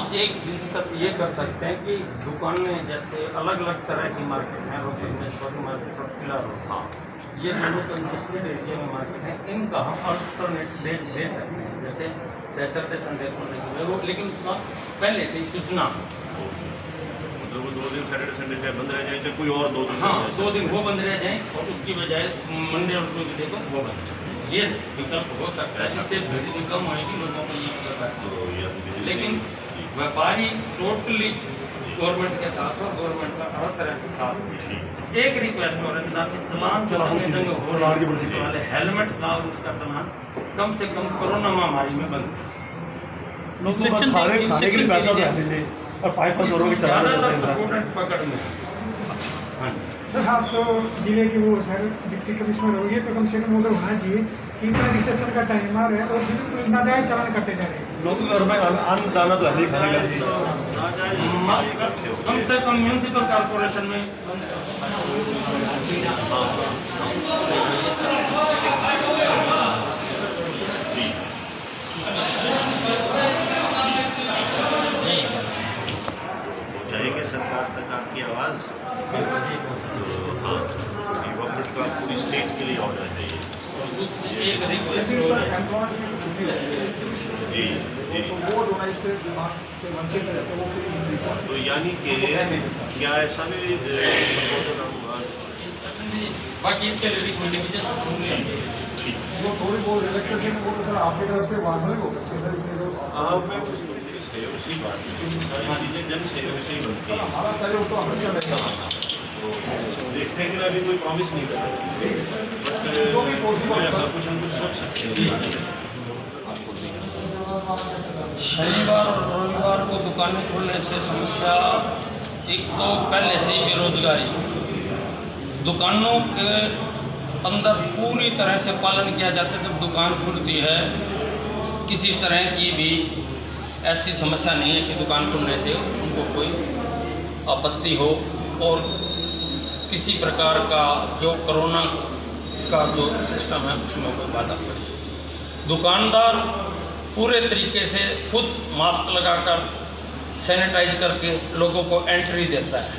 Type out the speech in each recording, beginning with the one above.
हम एक डिस्कस ये कर सकते हैं कि दुकानें जैसे अलग अलग तरह की मार्केट है, रोड में छोटी मार्केट और किला रोड, हाँ ये दोनों कंजेस्टेड एरिया में मार्केट है, इनका हम अल्टरनेट डेट दे सकते हैं, जैसे सैटरडे संडे खोलने के लिए वो, लेकिन पहले से ही सूचना, मतलब वो 2 दिन सैटरडे संडे चाहे बंद रह जाए, चाहे कोई और 2 दिन, हाँ 2 दिन वो बंद रह जाएँ और उसकी बजाय मंडे और ट्यूजडे को वो बंद, ये विकल्प हो सकता है, इससे भीड़ भी कम होगी, लोगों को ये पता है। लेकिन व्यापारी टोटली गवर्नमेंट के साथ और गवर्नमेंट का हर तरह से साथ। एक रिक्वेस्ट हो रहा है, चलान हेलमेट का और उसका चलान कम से कम कोरोना महामारी में बंद, लोग खाने के लिए पैसा देते थे और 5-5 के ज़्यादातर पकड़ में। हाँ सर, आप तो जिले के वो सर डिप्टी कमिश्नर हो गए, तो कम से कम ऑर्डर होना चाहिए कि इतना रिसेशन का टाइम आ रहा है और बिल्कुल नाजायज चालान कटे जा रहे हैं। लोग घर में अन्न दाना तो है नहीं खाने का, कम से कम म्यूनसिपल कॉर्पोरेशन में जाएंगे सरकार तक आपकी आवाज़। हाँ, गवर्नमेंट का पूरी स्टेट के लिए ऑर्डर है ये। एक रिक्वेस्ट हो रही है जी जी, तो यानी कि क्या ऐसा भी बाकी इसके लिए ठीक, वो थोड़ी बहुत रिलैक्सेशन वो तो सर आपकी तरफ से वहाँ नहीं हो सकते सर, इतने जो मैं उसी बात चीज़ें जन सहयोग से ही बनती है। हमारा सहयोग तो हमेशा रहेगा, तो देखने के लिए अभी कोई प्रॉमिस नहीं कर रहे, जो भी पॉसिबल कुछ हम कुछ सोच सकते हैं। शनिवार और रविवार को दुकानें खोलने से समस्या, एक तो पहले से ही बेरोजगारी, दुकानों के अंदर पूरी तरह से पालन किया जाता है, जब दुकान खुलती है किसी तरह की भी ऐसी समस्या नहीं है कि दुकान खुलने से उनको कोई आपत्ति हो और किसी प्रकार का जो कोरोना का जो सिस्टम है उसमें कोई बाधा पड़े। दुकानदार पूरे तरीके से खुद मास्क लगाकर सैनिटाइज करके लोगों को एंट्री देता है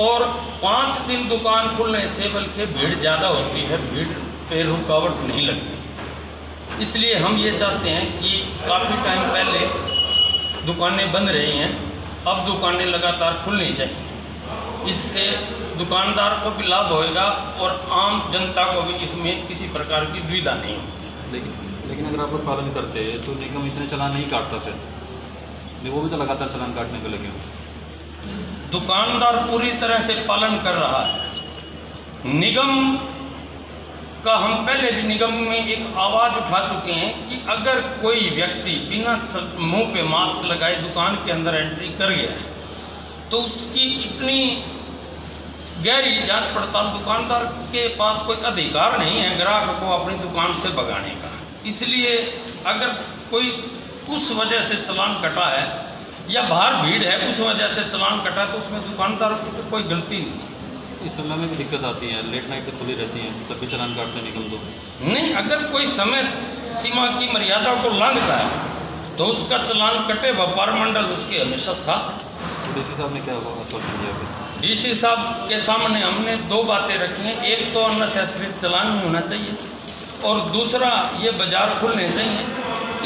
और 5 दिन दुकान खुलने से बल्कि भीड़ ज़्यादा होती है, भीड़ पे रुकावट नहीं लगती। इसलिए हम ये चाहते हैं कि काफ़ी टाइम पहले दुकानें बंद रही हैं, अब दुकानें लगातार खुलनी चाहिए, इससे दुकानदार को भी लाभ होएगा और आम जनता को भी इसमें किसी प्रकार की दुविधा नहीं होगी। लेकिन अगर आप लोग पालन करते हैं तो निगम इतने चालान नहीं काटता, फिर वो भी तो लगातार चालान काटने को लगे हो। दुकानदार पूरी तरह से पालन कर रहा है। निगम का हम पहले भी निगम में एक आवाज़ उठा चुके हैं कि अगर कोई व्यक्ति बिना मुंह पे मास्क लगाए दुकान के अंदर एंट्री कर गया है तो उसकी इतनी गहरी जांच पड़ताल, दुकानदार के पास कोई अधिकार नहीं है ग्राहक को अपनी दुकान से भगाने का। इसलिए अगर कोई उस वजह से चालान कटा है या बाहर भीड़ है उस वजह से चालान कटा है तो उसमें दुकानदार की कोई गलती नहीं। इस समय में भी दिक्कत आती है, लेट नाइट तक खुली रहती है, तब भी चालान काटते निगम तो नहीं, अगर कोई समय सीमा की मर्यादा को लांघता है तो उसका चालान कटे, व्यापार मंडल उसके हमेशा साथ है। तो डीसी साहब ने क्या आश्वासन दिया फिर? डीसी साहब के सामने हमने 2 बातें रखी हैं, एक तो अननेसेसरी चालान नहीं होना चाहिए और दूसरा ये बाजार खुलने चाहिए।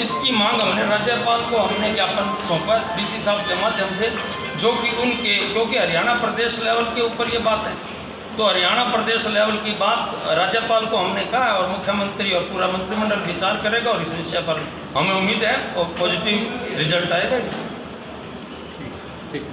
इसकी मांग हमने राज्यपाल को हमने ज्ञापन सौंपा डीसी साहब के माध्यम से, जो कि उनके, क्योंकि हरियाणा प्रदेश लेवल के ऊपर ये बात है, तो हरियाणा प्रदेश लेवल की बात राज्यपाल को हमने कहा है और मुख्यमंत्री और पूरा मंत्रिमंडल विचार करेगा और इस विषय पर हमें उम्मीद है और पॉजिटिव रिजल्ट आएगा इसका। ठीक।